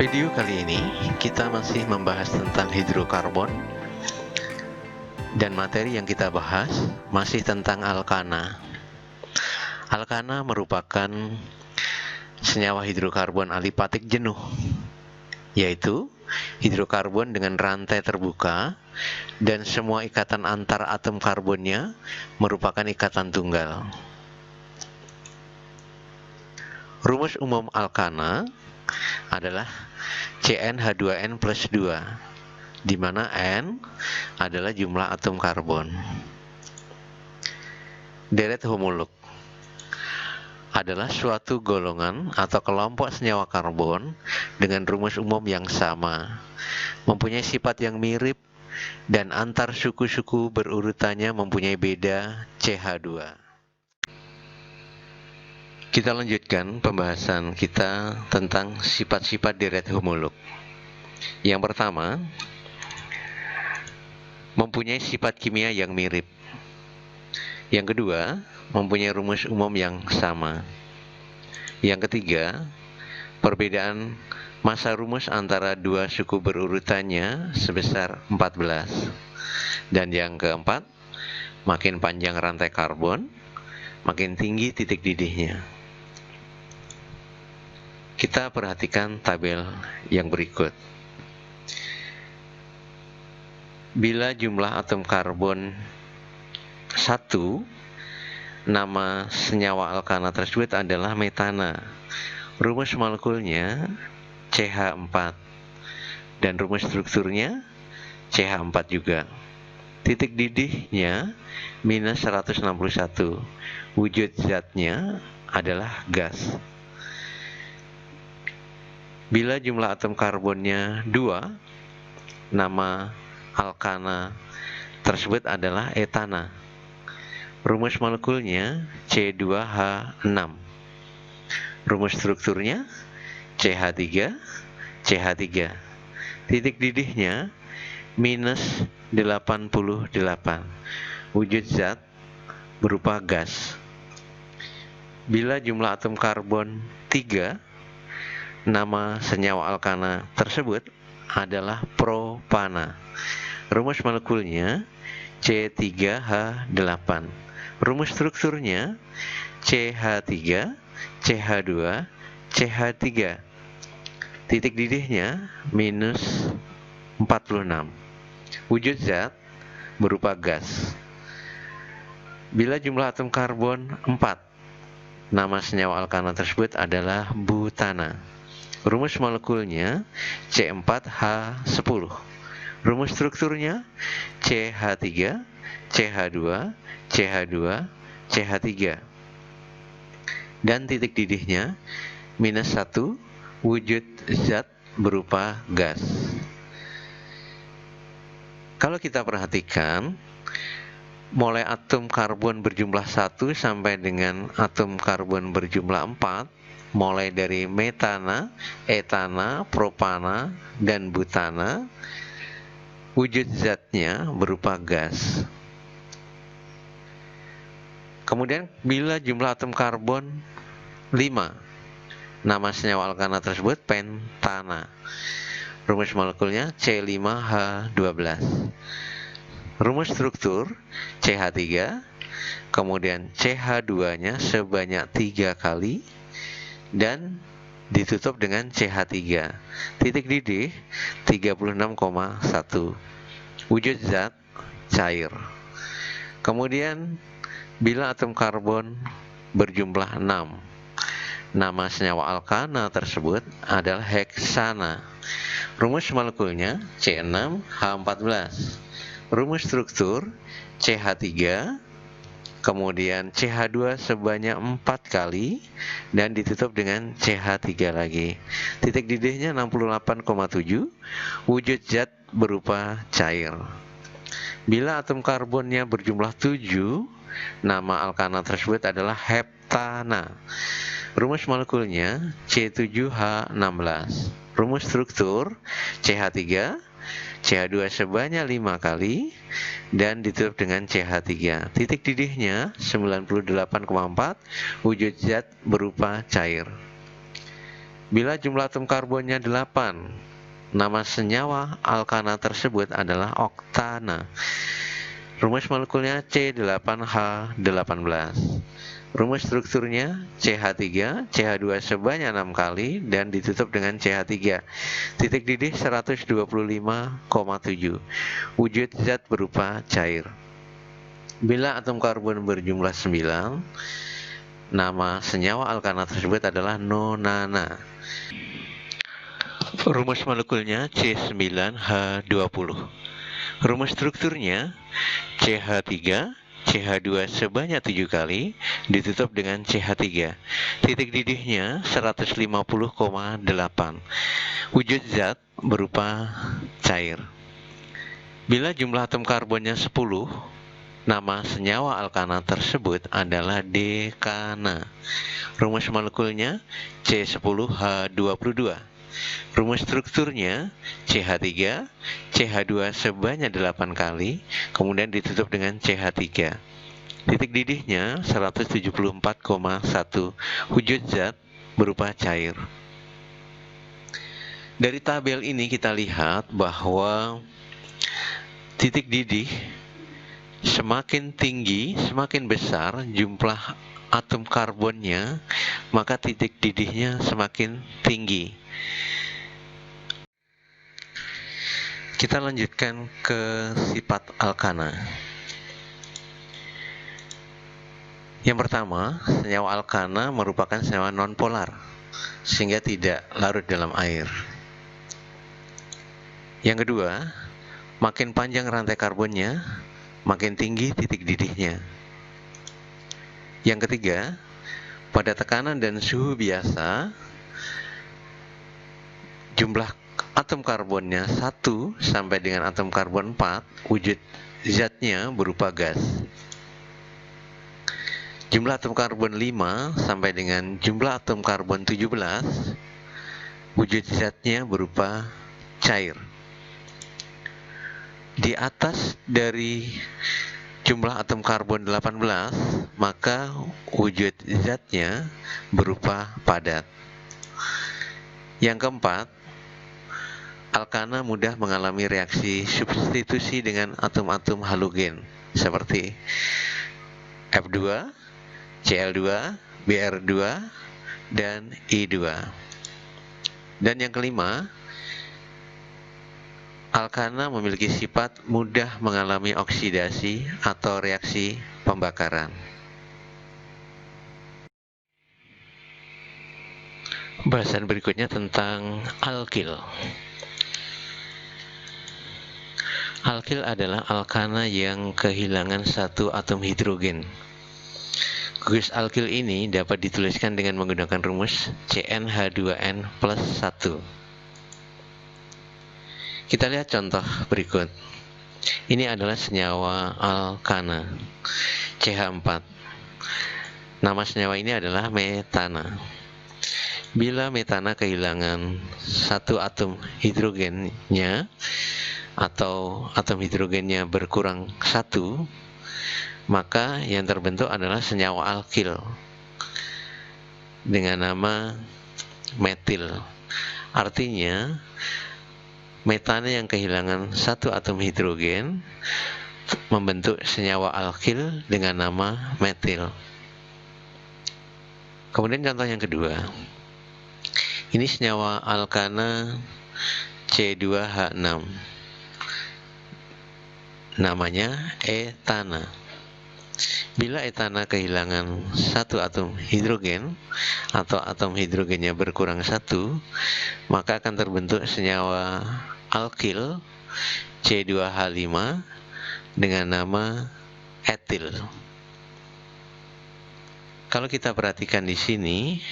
Video kali ini kita masih membahas tentang hidrokarbon dan materi yang kita bahas masih tentang alkana. Alkana merupakan senyawa hidrokarbon alipatik jenuh, yaitu hidrokarbon dengan rantai terbuka dan semua ikatan antar atom karbonnya merupakan ikatan tunggal. Rumus umum alkana adalah CnH2n plus 2, di mana N adalah jumlah atom karbon. Deret homolog adalah suatu golongan atau kelompok senyawa karbon dengan rumus umum yang sama, mempunyai sifat yang mirip, dan antar suku-suku berurutannya mempunyai beda CH2. Kita lanjutkan pembahasan kita tentang sifat-sifat deret homolog. Yang pertama, mempunyai sifat kimia yang mirip. Yang kedua, mempunyai rumus umum yang sama. Yang ketiga, perbedaan massa rumus antara dua suku berurutannya sebesar 14. Dan yang keempat, makin panjang rantai karbon, makin tinggi titik didihnya. Kita perhatikan tabel yang berikut. Bila jumlah atom karbon 1, nama senyawa alkana tersebut adalah metana. Rumus molekulnya CH4 dan rumus strukturnya CH4 juga. Titik didihnya minus 161. Wujud zatnya adalah gas. Bila jumlah atom karbonnya 2, nama alkana tersebut adalah etana. Rumus molekulnya C2H6. Rumus strukturnya CH3, CH3. Titik didihnya minus 88. Wujud zat berupa gas. Bila jumlah atom karbon 3, nama senyawa alkana tersebut adalah propana. Rumus molekulnya C3H8. Rumus strukturnya CH3, CH2, CH3. Titik didihnya minus 46. Wujud zat berupa gas. Bila jumlah atom karbon 4, nama senyawa alkana tersebut adalah butana. Rumus molekulnya C4H10. Rumus strukturnya CH3, CH2, CH2, CH3. Dan titik didihnya minus 1, wujud zat berupa gas. Kalau kita perhatikan, mulai atom karbon berjumlah 1 sampai dengan atom karbon berjumlah 4, mulai dari metana, etana, propana, dan butana, wujud zatnya berupa gas. Kemudian bila jumlah atom karbon 5, nama senyawa alkana tersebut pentana. Rumus molekulnya C5H12. Rumus struktur CH3, kemudian CH2-nya sebanyak 3 kali, dan ditutup dengan CH3. Titik didih 36,1. Wujud zat cair. Kemudian bila atom karbon berjumlah 6, nama senyawa alkana tersebut adalah heksana. Rumus molekulnya C6H14. Rumus struktur CH3, kemudian CH2 sebanyak 4 kali, dan ditutup dengan CH3 lagi. Titik didihnya 68,7. Wujud zat berupa cair. Bila atom karbonnya berjumlah 7, nama alkana tersebut adalah heptana. Rumus molekulnya C7H16. Rumus struktur CH3, CH2 sebanyak 5 kali, dan ditutup dengan CH3. Titik didihnya 98,4. Wujud zat berupa cair. Bila jumlah atom karbonnya 8, nama senyawa alkana tersebut adalah oktana. Rumus molekulnya C8H18. Rumus strukturnya CH3, CH2 sebanyak 6 kali dan ditutup dengan CH3. Titik didih 125,7. Wujud zat berupa cair. Bila atom karbon berjumlah 9, nama senyawa alkana tersebut adalah nonana. Rumus molekulnya C9H20. Rumus strukturnya CH3, CH2 sebanyak 7 kali ditutup dengan CH3. Titik didihnya 150,8. Wujud zat berupa cair. Bila jumlah atom karbonnya 10, nama senyawa alkana tersebut adalah dekana. Rumus molekulnya C10H22. Rumus strukturnya CH3, CH2 sebanyak 8 kali, kemudian ditutup dengan CH3. Titik didihnya 174,1. Wujud zat berupa cair. Dari tabel ini kita lihat bahwa titik didih semakin tinggi, semakin besar jumlah atom karbonnya, maka titik didihnya semakin tinggi. Kita lanjutkan ke sifat alkana. Yang pertama, senyawa alkana merupakan senyawa nonpolar, sehingga tidak larut dalam air. Yang kedua, makin panjang rantai karbonnya, makin tinggi titik didihnya. Yang ketiga, pada tekanan dan suhu biasa, jumlah atom karbonnya 1 sampai dengan atom karbon 4, wujud zatnya berupa gas. Jumlah atom karbon 5 sampai dengan jumlah atom karbon 17, wujud zatnya berupa cair. Di atas dari jumlah atom karbon 18, maka wujud zatnya berupa padat. Yang keempat, alkana mudah mengalami reaksi substitusi dengan atom-atom halogen seperti F2, Cl2, Br2, dan I2. Dan yang kelima, alkana memiliki sifat mudah mengalami oksidasi atau reaksi pembakaran. Bahasan berikutnya tentang alkil. Alkil adalah alkana yang kehilangan satu atom hidrogen. Gugus alkil ini dapat dituliskan dengan menggunakan rumus CnH2n plus 1. Kita lihat contoh berikut. Ini adalah senyawa alkana CH4. Nama senyawa ini adalah metana. Bila metana kehilangan satu atom hidrogennya atau atom hidrogennya berkurang 1, maka yang terbentuk adalah senyawa alkil dengan nama metil. Artinya metana yang kehilangan satu atom hidrogen membentuk senyawa alkil dengan nama metil. Kemudian contoh yang kedua, ini senyawa alkana C2H6, namanya etana. Bila etana kehilangan satu atom hidrogen atau atom hidrogennya berkurang 1, maka akan terbentuk senyawa alkil C2H5 dengan nama etil. Kalau kita perhatikan di sini,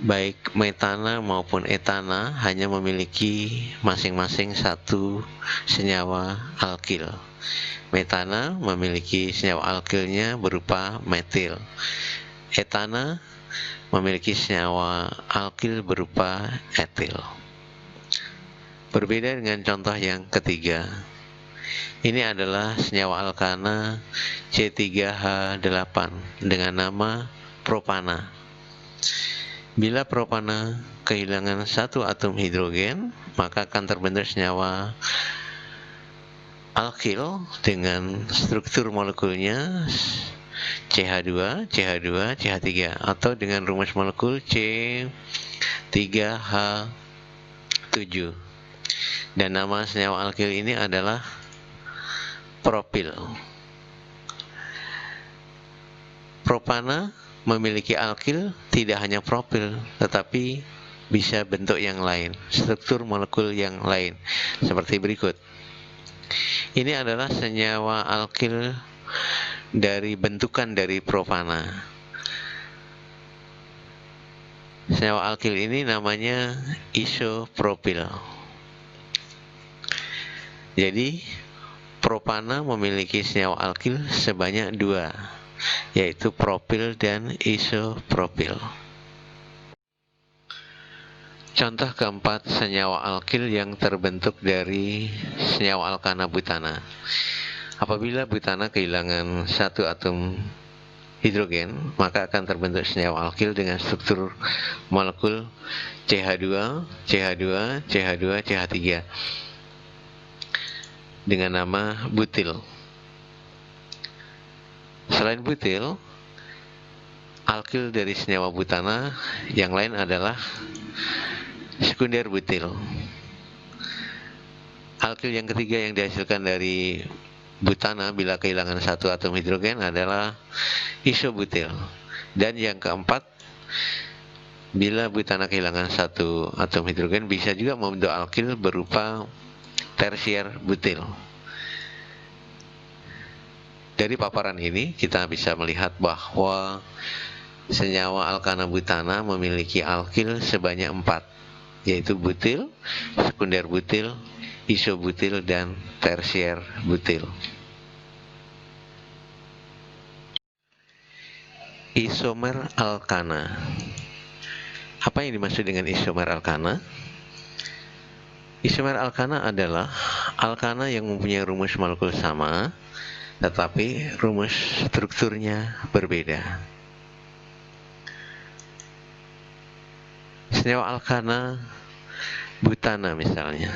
baik metana maupun etana hanya memiliki masing-masing satu senyawa alkil. Metana memiliki senyawa alkilnya berupa metil. Etana memiliki senyawa alkil berupa etil. Berbeda dengan contoh yang ketiga. Ini adalah senyawa alkana C3H8 dengan nama propana. Bila propana kehilangan satu atom hidrogen, maka akan terbentuk senyawa alkil dengan struktur molekulnya CH2, CH2, CH3 atau dengan rumus molekul C3H7. Dan nama senyawa alkil ini adalah propil. Propana memiliki alkil tidak hanya propil, tetapi bisa bentuk yang lain, struktur molekul yang lain, seperti berikut. Ini adalah senyawa alkil dari bentukan dari propana. Senyawa alkil ini namanya isopropil. Jadi, propana memiliki senyawa alkil sebanyak 2, yaitu propil dan isopropil. Contoh keempat, senyawa alkil yang terbentuk dari senyawa alkana butana. Apabila butana kehilangan satu atom hidrogen, maka akan terbentuk senyawa alkil dengan struktur molekul CH2, CH2, CH2, CH3 dengan nama butil. Selain butil, alkil dari senyawa butana yang lain adalah sekunder butil. Alkil yang ketiga yang dihasilkan dari butana bila kehilangan satu atom hidrogen adalah isobutil. Dan yang keempat, bila butana kehilangan satu atom hidrogen bisa juga membentuk alkil berupa tersier butil. Dari paparan ini kita bisa melihat bahwa senyawa alkana butana memiliki alkil sebanyak 4, yaitu butil, sekunder butil, isobutil, dan tersier butil. Isomer alkana. Apa yang dimaksud dengan isomer alkana? Isomer alkana adalah alkana yang mempunyai rumus molekul sama, tetapi rumus strukturnya berbeda. Senyawa alkana butana misalnya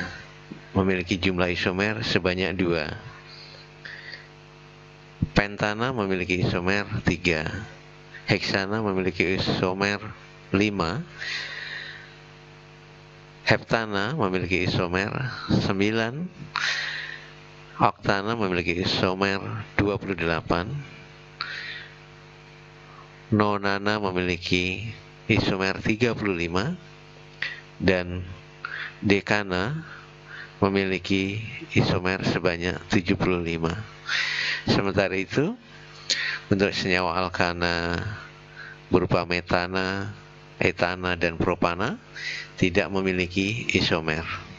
memiliki jumlah isomer sebanyak 2. Pentana memiliki isomer 3. Heksana memiliki isomer 5. Heptana memiliki isomer 9. Oktana memiliki isomer 28. Nonana memiliki isomer 35. Dan dekana memiliki isomer sebanyak 75. Sementara itu, untuk senyawa alkana berupa metana, etana, dan propana tidak memiliki isomer.